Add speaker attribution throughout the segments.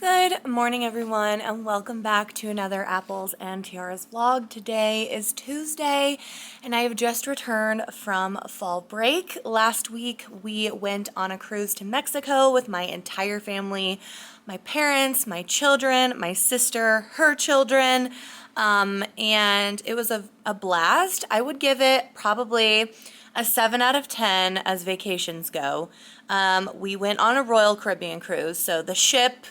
Speaker 1: Good morning, everyone, and welcome back to another Apples and Tiaras vlog. Today is Tuesday, and I have just returned from fall break. Last week, we went on a cruise to Mexico with my entire family, my parents, my children, my sister, her children, and it was a blast. I would give it probably a 7 out of 10 as vacations go. We went on a Royal Caribbean cruise, so the ship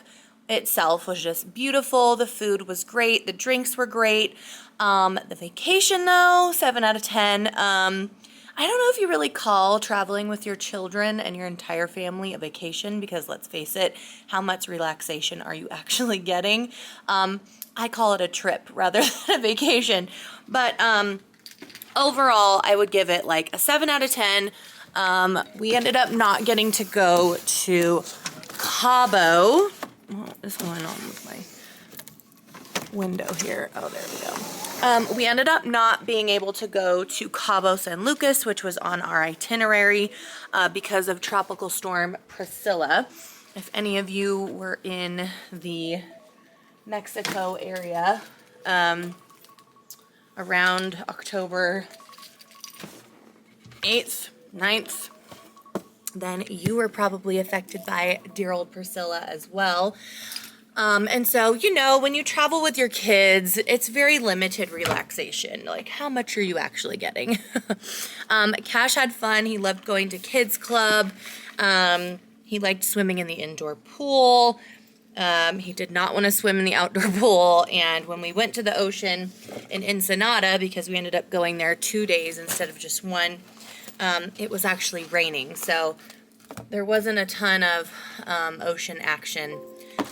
Speaker 1: itself was just beautiful. The food was great. The drinks were great. The vacation though, 7 out of 10. I don't know if you really call traveling with your children and your entire family a vacation, because let's face it, how much relaxation are you actually getting? I call it a trip rather than a vacation. But overall, I would give it like a 7 out of 10. We ended up not getting to go to Cabo. What is going on with my window here? Oh, there we go. We ended up not being able to go to Cabo San Lucas, which was on our itinerary because of Tropical Storm Priscilla. If any of you were in the Mexico area around October 8th, 9th, then you were probably affected by dear old Priscilla as well. And so, you know, when you travel with your kids, it's very limited relaxation. Like, how much are you actually getting? Cash had fun. He loved going to kids club. He liked swimming in the indoor pool. He did not want to swim in the outdoor pool. And when we went to the ocean in Ensenada, because we ended up going there 2 days instead of just one, it was actually raining, so there wasn't a ton of ocean action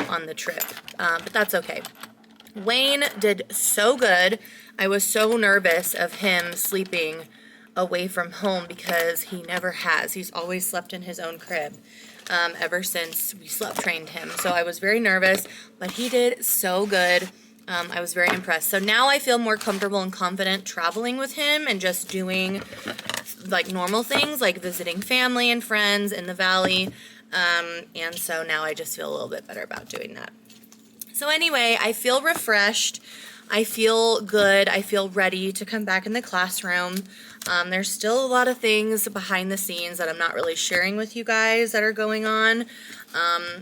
Speaker 1: on the trip, but that's okay. Wayne did so good. I was so nervous of him sleeping away from home because he never has. He's always slept in his own crib ever since we slept trained him, so I was very nervous, but he did so good. I was very impressed. So now I feel more comfortable and confident traveling with him and just doing like normal things like visiting family and friends in the valley. And so now I just feel a little bit better about doing that. So anyway, I feel refreshed. I feel good. I feel ready to come back in the classroom. There's still a lot of things behind the scenes that I'm not really sharing with you guys that are going on.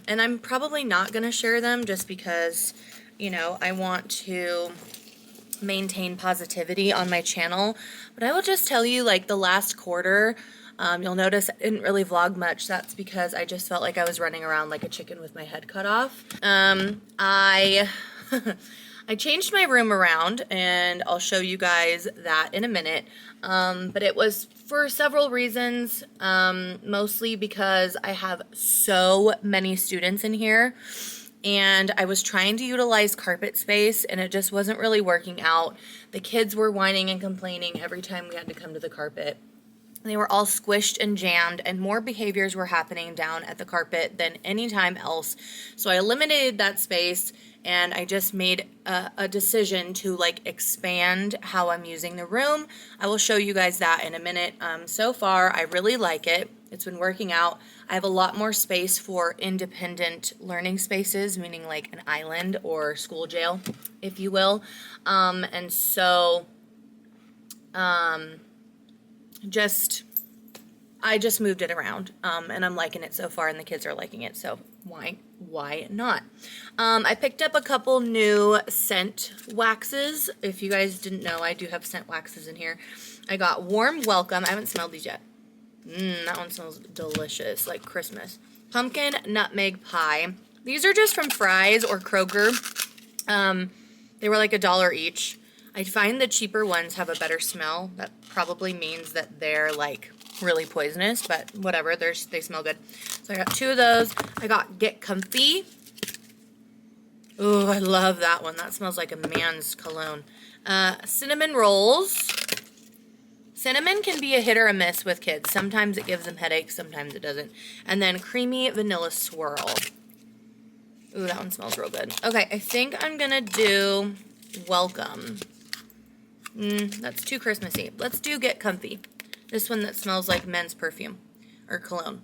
Speaker 1: And I'm probably not going to share them just because, you know, I want to maintain positivity on my channel. But I will just tell you, like, the last quarter, you'll notice I didn't really vlog much. That's because I just felt like I was running around like a chicken with my head cut off. I changed my room around, and I'll show you guys that in a minute. But it was for several reasons, mostly because I have so many students in here. and I was trying to utilize carpet space, and it just wasn't really working out. The kids were whining and complaining every time we had to come to the carpet. They were all squished and jammed, and more behaviors were happening down at the carpet than any time else. So I eliminated that space, and I just made a decision to like expand how I'm using the room. I will show you guys that in a minute. So far, I really like it. It's been working out. I have a lot more space for independent learning spaces, meaning like an island or school jail, if you will. And so, I just moved it around, and I'm liking it so far, and the kids are liking it, so why not? I picked up a couple new scent waxes. If you guys didn't know, I do have scent waxes in here. I got Warm Welcome. I haven't smelled these yet. That one smells delicious, like Christmas. Pumpkin Nutmeg Pie. These are just from Fry's or Kroger. They were like $1 each. I find the cheaper ones have a better smell. That probably means that they're like really poisonous, but whatever, they smell good. So I got 2 of those. I got Get Comfy. Ooh, I love that one. That smells like a man's cologne. Cinnamon rolls. Cinnamon can be a hit or a miss with kids. Sometimes it gives them headaches, sometimes it doesn't. And then Creamy Vanilla Swirl. Ooh, that one smells real good. Okay, I think I'm gonna do Welcome. That's too Christmassy. Let's do Get Comfy. This one that smells like men's perfume or cologne.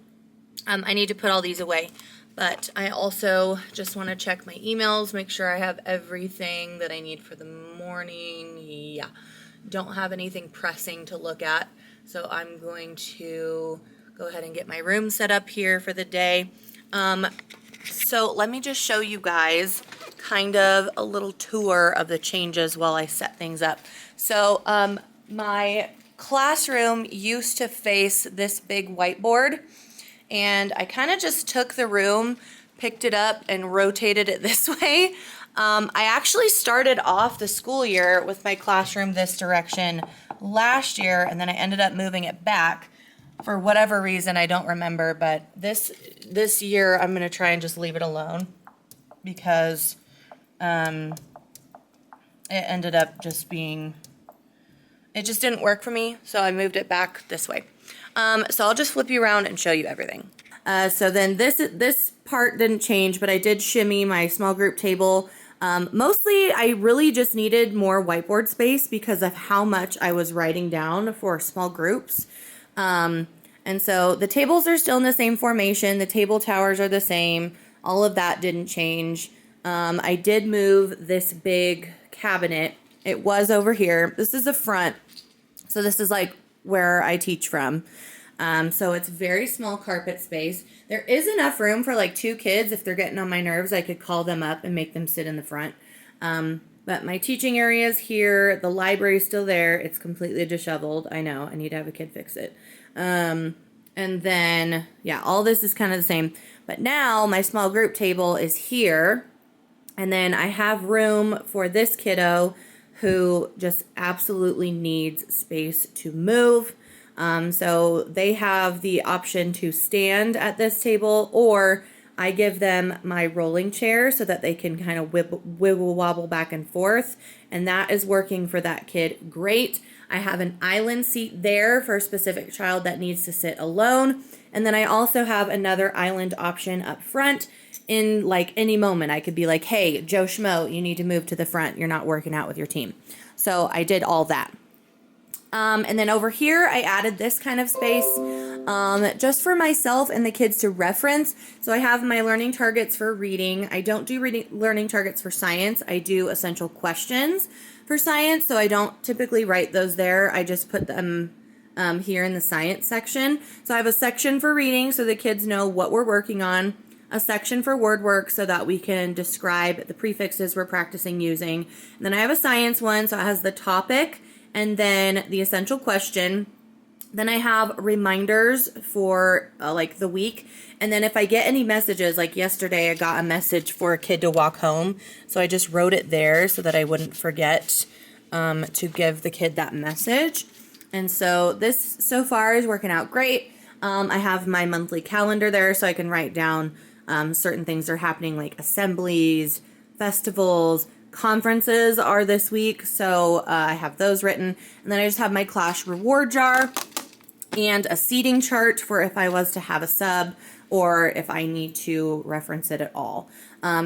Speaker 1: I need to put all these away, but I also just want to check my emails, make sure I have everything that I need for the morning. Yeah, don't have anything pressing to look at, so I'm going to go ahead and get my room set up here for the day. So let me just show you guys kind of a little tour of the changes while I set things up. So my classroom used to face this big whiteboard, and I kind of just took the room, picked it up, and rotated it this way. I actually started off the school year with my classroom this direction last year, and then I ended up moving it back for whatever reason. I don't remember, but this year I'm going to try and just leave it alone because it ended up just being, it just didn't work for me, so I moved it back this way. So I'll just flip you around and show you everything. So then this part didn't change, but I did shimmy my small group table. Mostly I really just needed more whiteboard space because of how much I was writing down for small groups. And so the tables are still in the same formation. The table towers are the same. All of that didn't change. I did move this big cabinet. It was over here. This is the front. So this is like where I teach from. So it's very small carpet space. There is enough room for like 2 kids. If they're getting on my nerves, I could call them up and make them sit in the front. But my teaching area is here. The library is still there. It's completely disheveled. I know. I need to have a kid fix it. And then, yeah, all this is kind of the same. But now my small group table is here. And then I have room for this kiddo who just absolutely needs space to move. So they have the option to stand at this table, or I give them my rolling chair so that they can kind of wiggle wobble back and forth. And that is working for that kid great. I have an island seat there for a specific child that needs to sit alone. And then I also have another island option up front. In like any moment, I could be like, hey, Joe Schmo, you need to move to the front. You're not working out with your team. So I did all that. And then over here, I added this kind of space just for myself and the kids to reference. So I have my learning targets for reading. I don't do learning targets for science. I do essential questions for science. So I don't typically write those there. I just put them here in the science section. So I have a section for reading so the kids know what we're working on. A section for word work so that we can describe the prefixes we're practicing using. And then I have a science one, so it has the topic and then the essential question. Then I have reminders for like the week. And then if I get any messages, like yesterday I got a message for a kid to walk home. So I just wrote it there so that I wouldn't forget to give the kid that message. And so this so far is working out great. I have my monthly calendar there so I can write down
Speaker 2: Certain things are happening like assemblies, festivals, conferences are this week, so I have those written. And then I just have my class reward jar and a seating chart for if I was to have a sub or if I need to reference it at all.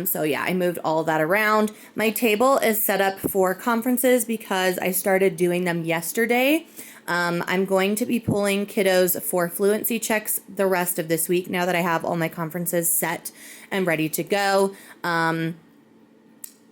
Speaker 2: So yeah, I moved all of that around. My table is set up for conferences because I started doing them yesterday. I'm going to be pulling kiddos for fluency checks the rest of this week now that I have all my conferences set and ready to go.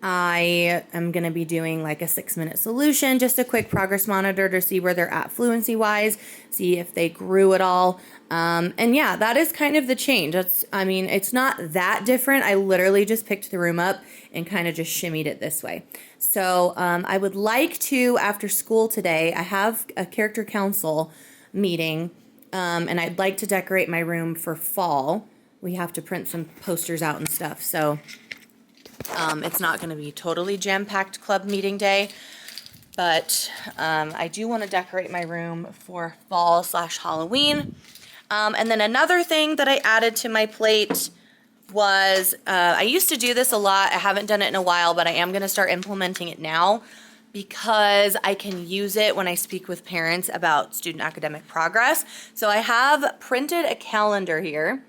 Speaker 2: I am going to be doing like a 6-minute solution, just a quick progress monitor to see where they're at fluency wise, see if they grew at all. And yeah, that is kind of the change. It's not that different. I literally just picked the room up and kind of just shimmied it this way. So I would like to, after school today, I have a character council meeting, and I'd like to decorate my room for fall. We have to print some posters out and stuff, so it's not going to be totally jam-packed club meeting day, but I do want to decorate my room for fall/Halloween. And then another thing that I added to my plate was, I used to do this a lot. I haven't done it in a while, but I am going to start implementing it now because I can use it when I speak with parents about student academic progress. So I have printed a calendar here.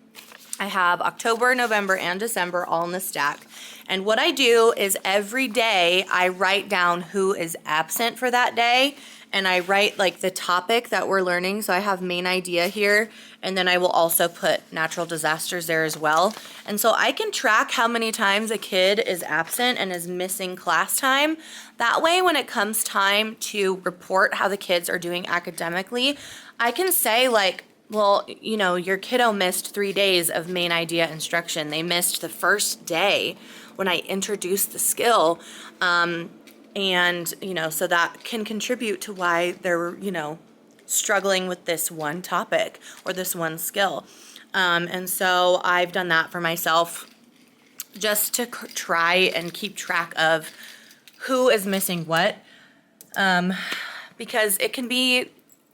Speaker 2: I have October, November, and December all in the stack. And what I do is every day I write down who is absent for that day, and I write like the topic that we're learning. So I have main idea here, and then I will also put natural disasters there as well. And so I can track how many times a kid is absent and is missing class time. That way, when it comes time to report how the kids are doing academically, I can say like, well, you know, your kiddo missed 3 days of main idea instruction. They missed the first day when I introduced the skill. And, you know, so that can contribute to why they're, you know, struggling with this one topic or this one skill. And so I've done that for myself just to try and keep track of who is missing what. Because it can be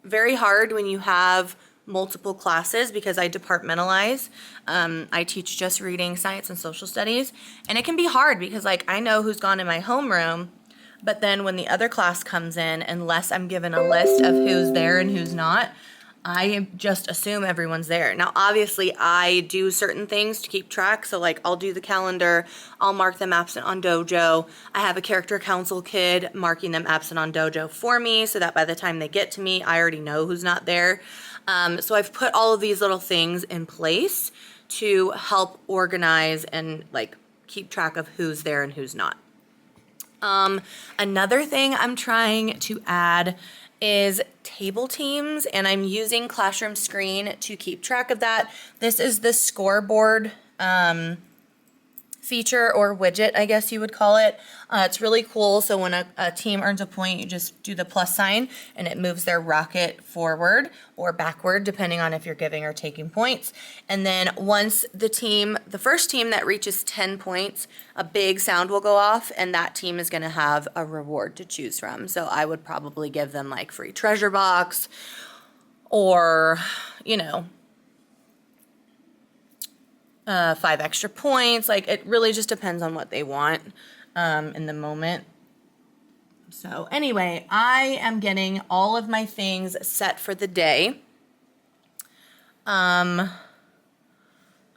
Speaker 2: very hard when you have multiple classes because I departmentalize. I teach just reading, science, and social studies. And it can be hard because like I know who's gone in my homeroom, but then when the other class comes in, unless I'm given a list of who's there and who's not, I just assume everyone's there. Now, obviously, I do certain things to keep track. So like I'll do the calendar, I'll mark them absent on Dojo. I have a character council kid marking them absent on Dojo for me so that by the time they get to me, I already know who's not there. So I've put all of these little things in place to help organize and like keep track of who's there and who's not. Another thing I'm trying to add is table teams, and I'm using Classroom Screen to keep track of that. This is the scoreboard feature or widget, I guess you would call it. It's really cool. So when a team earns a point, you just do the plus sign and it moves their rocket forward or backward, depending on if you're giving or taking points. And then once the first team that reaches 10 points, a big sound will go off and that team is going to have a reward to choose from. So I would probably give them like free treasure box or, you know, 5 extra points. Like it really just depends on what they want in the moment. So anyway, I am getting all of my things set for the day. I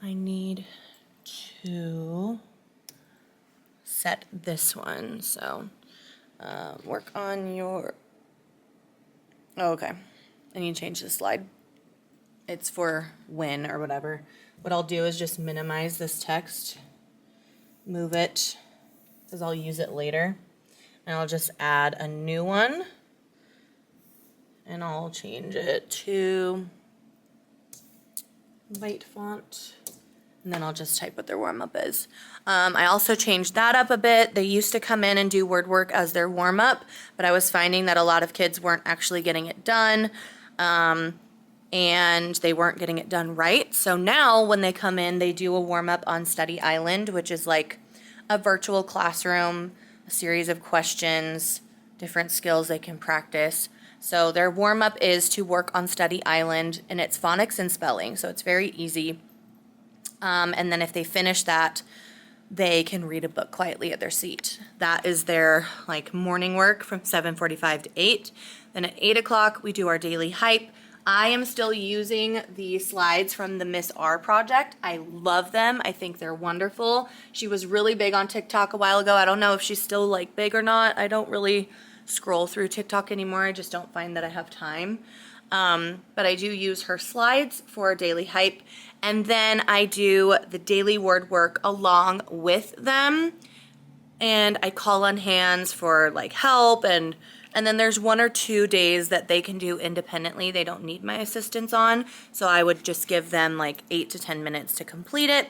Speaker 2: need to set this one. So work on your, oh, okay. I need to change the slide. It's for when or whatever. What I'll do is just minimize this text, move it, because I'll use it later. And I'll just add a new one. And I'll change it to white font. And then I'll just type what their warm-up is. I also changed that up a bit. They used to come in and do word work as their warm-up, but I was finding that a lot of kids weren't actually getting it done. And they weren't getting it done right. So now when they come in, they do a warm-up on Study Island, which is like a virtual classroom, a series of questions, different skills they can practice. So their warm-up is to work on Study Island, and it's phonics and spelling, so it's very easy. And then if they finish that, they can read a book quietly at their seat. That is their like morning work from 7:45 to 8. Then at 8 o'clock, we do our daily hype. I am still using the slides from the Miss R project. I love them. I think they're wonderful. She was really big on TikTok a while ago. I don't know if she's still like big or not. I don't really scroll through TikTok anymore. I just don't find that I have time. But I do use her slides for daily hype. And then I do the daily word work along with them. And I call on hands for like help, and then there's 1 or 2 days that they can do independently. They don't need my assistance on. So I would just give them like 8 to 10 minutes to complete it.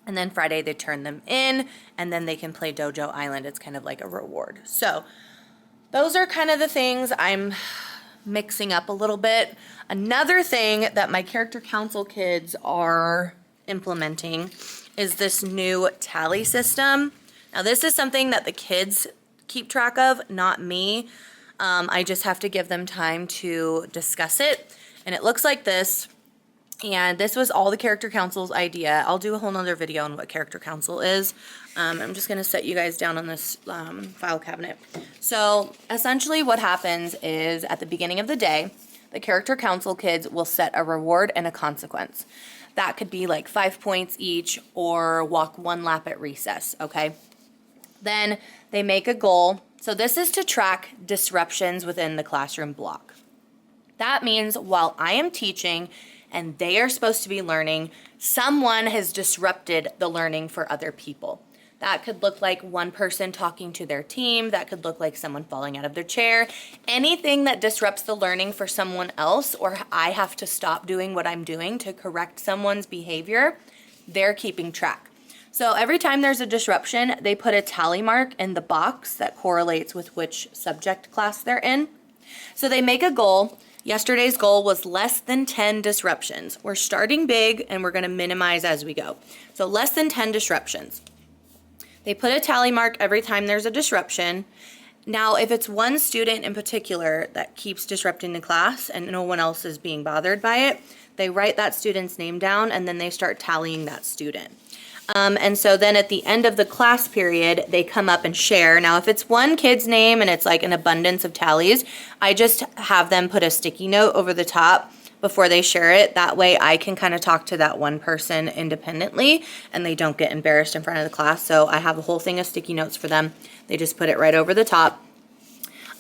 Speaker 2: And then Friday they turn them in, and then they can play Dojo Island. It's kind of like a reward. So those are kind of the things I'm mixing up a little bit. Another thing that my character council kids are implementing is this new tally system. Now this is something that the kids keep track of, not me. I just have to give them time to discuss it. And it looks like this. And this was all the character council's idea. I'll do a whole nother video on what character council is. I'm just gonna set you guys down on this file cabinet. So essentially what happens is at the beginning of the day, the character council kids will set a reward and a consequence. That could be like 5 points each, or walk 1 lap at recess, okay? Then they make a goal. So this is to track disruptions within the classroom block. That means while I am teaching and they are supposed to be learning, someone has disrupted the learning for other people. That could look like one person talking to their team. That could look like someone falling out of their chair. Anything that disrupts the learning for someone else, or I have to stop doing what I'm doing to correct someone's behavior, they're keeping track. So every time there's a disruption, they put a tally mark in the box that correlates with which subject class they're in. So they make a goal. Yesterday's goal was less than 10 disruptions. We're starting big and we're gonna minimize as we go. So less than 10 disruptions. They put a tally mark every time there's a disruption. Now, if it's one student in particular that keeps disrupting the class and no one else is being bothered by it, they write that student's name down and then they start tallying that student. And so then at the end of the class period, they come up and share. Now, if it's one kid's name and it's like an abundance of tallies, I just have them put a sticky note over the top before they share it. That way I can kind of talk to that one person independently and they don't get embarrassed in front of the class. So I have a whole thing of sticky notes for them. They just put it right over the top.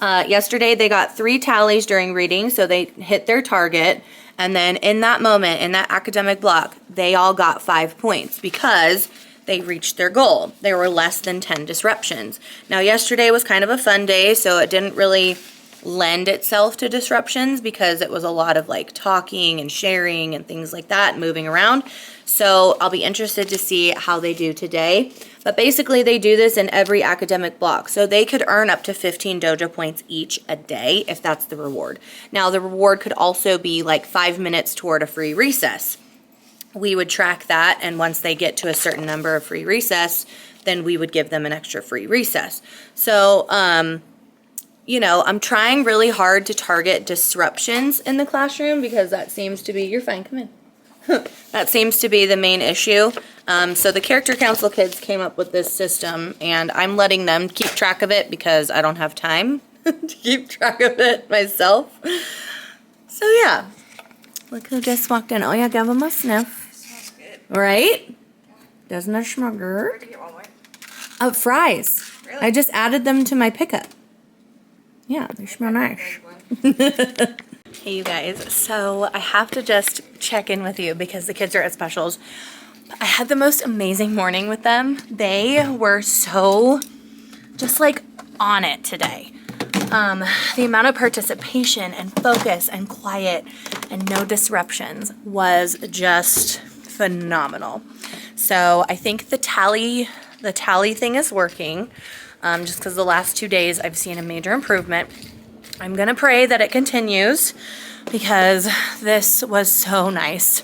Speaker 2: Yesterday they got 3 tallies during reading, so they hit their target. And then in that moment, in that academic block, they all got 5 points because they reached their goal. There were less than 10 disruptions. Now, yesterday was kind of a fun day, so it didn't really lend itself to disruptions because it was a lot of like talking and sharing and things like that, moving around. So I'll be interested to see how they do today. But basically they do this in every academic block. So they could earn up to 15 dojo points each a day if that's the reward. Now the reward could also be like 5 minutes toward a free recess. We would track that, and once they get to a certain number of free recess, then we would give them an extra free recess. So, you know, I'm trying really hard to target disruptions in the classroom because that seems to be, you're fine, come in. That seems to be the main issue. So the character council kids came up with this system and I'm letting them keep track of it because I don't have time to keep track of it myself. So yeah, look who just walked in. Oh yeah, give him a sniff.
Speaker 3: Smells good.
Speaker 2: Right? Doesn't it smell good?
Speaker 3: Where'd you get one more?
Speaker 2: Fries.
Speaker 3: Really?
Speaker 2: I just added them to my pickup. Yeah, they smell nice. Hey you guys, so I have to just check in with you because the kids are at specials. I had the most amazing morning with them. They were so just like on it today. The amount of participation and focus and quiet and no disruptions was just phenomenal. So I think the tally thing is working, just because the last 2 days I've seen a major improvement. I'm gonna pray that it continues because this was so nice.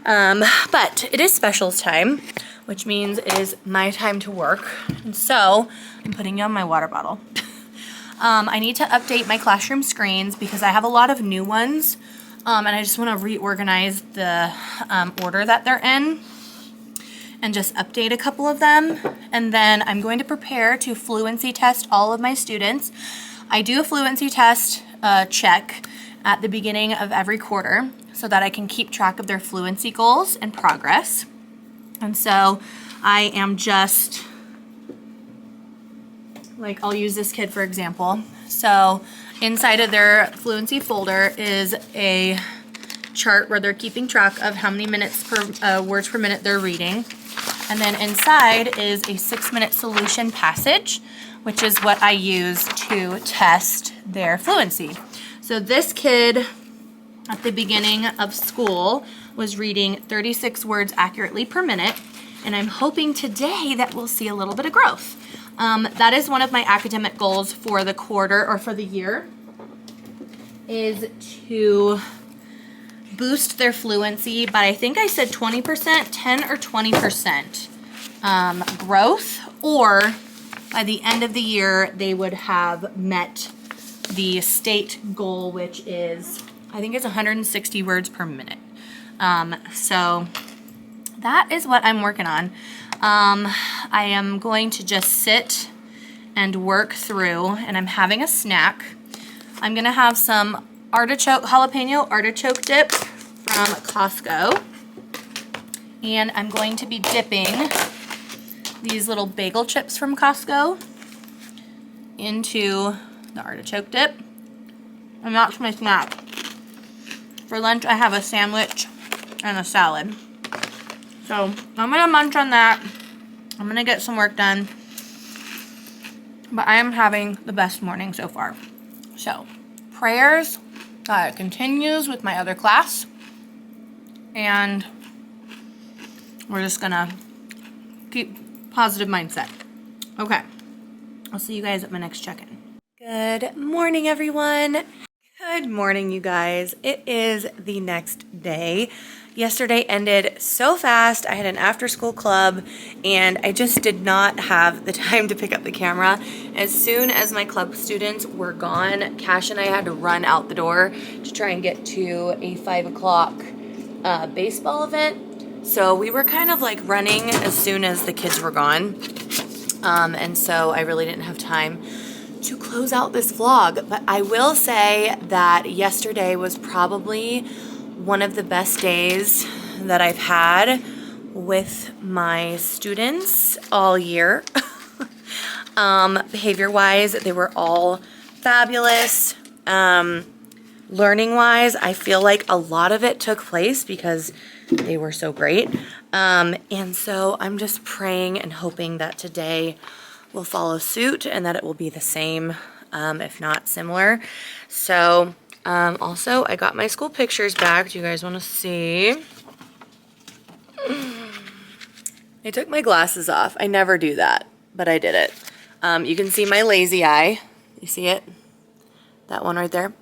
Speaker 2: But it is specials time, which means it is my time to work. And so I'm putting you on my water bottle. I need to update my classroom screens because I have a lot of new ones. And I just want to reorganize the order that they're in. and just update a couple of them. And then I'm going to prepare to fluency test all of my students. I do a fluency test check at the beginning of every quarter so that I can keep track of their fluency goals and progress. And so I am just, like, I'll use this kid for example. So inside of their fluency folder is a chart where they're keeping track of how many minutes per words per minute they're reading. And then inside is a 6-minute solution passage, which is what I use to test their fluency. So this kid at the beginning of school was reading 36 words accurately per minute, and I'm hoping today that we'll see a little bit of growth. That is one of my academic goals for the quarter or for the year, is to boost their fluency, but I think I said 20%, 10 or 20% growth, or by the end of the year, they would have met the state goal, which is, I think it's 160 words per minute. So that is what I'm working on. I am going to just sit and work through, and I'm having a snack. I'm gonna have some jalapeno artichoke dip from Costco. And I'm going to be dipping these little bagel chips from Costco into the artichoke dip. And that's my snack. For lunch, I have a sandwich and a salad. So I'm gonna munch on that. I'm gonna get some work done. But I am having the best morning so far. So prayers that it continues with my other class. And we're just gonna keep positive mindset. Okay, I'll see you guys at my next check-in.
Speaker 1: Good morning, everyone. Good morning, you guys. It is the next day. Yesterday ended so fast. I had an after-school club, and I just did not have the time to pick up the camera. As soon as my club students were gone, Cash and I had to run out the door to try and get to a 5 o'clock baseball event. So we were kind of like running as soon as the kids were gone. And so I really didn't have time to close out this vlog. But I will say that yesterday was probably one of the best days that I've had with my students all year. Behavior-wise, they were all fabulous. Learning-wise, I feel like a lot of it took place because they were so great. And so I'm just praying and hoping that today will follow suit and that it will be the same, if not similar. So also, I got my school pictures back. Do you guys want to see? I took my glasses off. I never do that, but I did it. You can see my lazy eye. You see it? That one right there.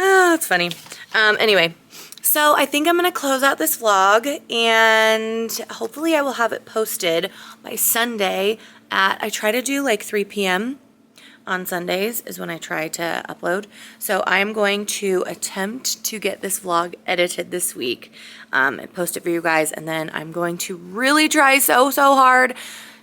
Speaker 1: Oh, that's funny. Anyway, so I think I'm going to close out this vlog, and hopefully I will have it posted by Sunday at, I try to do like 3 p.m. on Sundays is when I try to upload. So I'm going to attempt to get this vlog edited this week and post it for you guys. And then I'm going to really try so hard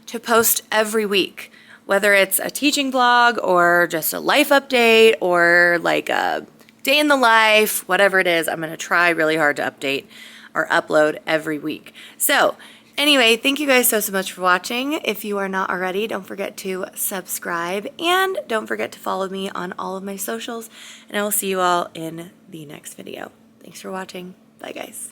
Speaker 1: to post every week, whether it's a teaching vlog or just a life update or like a day in the life, whatever it is. I'm going to try really hard to update or upload every week. So anyway, thank you guys so much for watching. If you are not already, don't forget to subscribe and don't forget to follow me on all of my socials, and I will see you all in the next video. Thanks for watching. Bye, guys.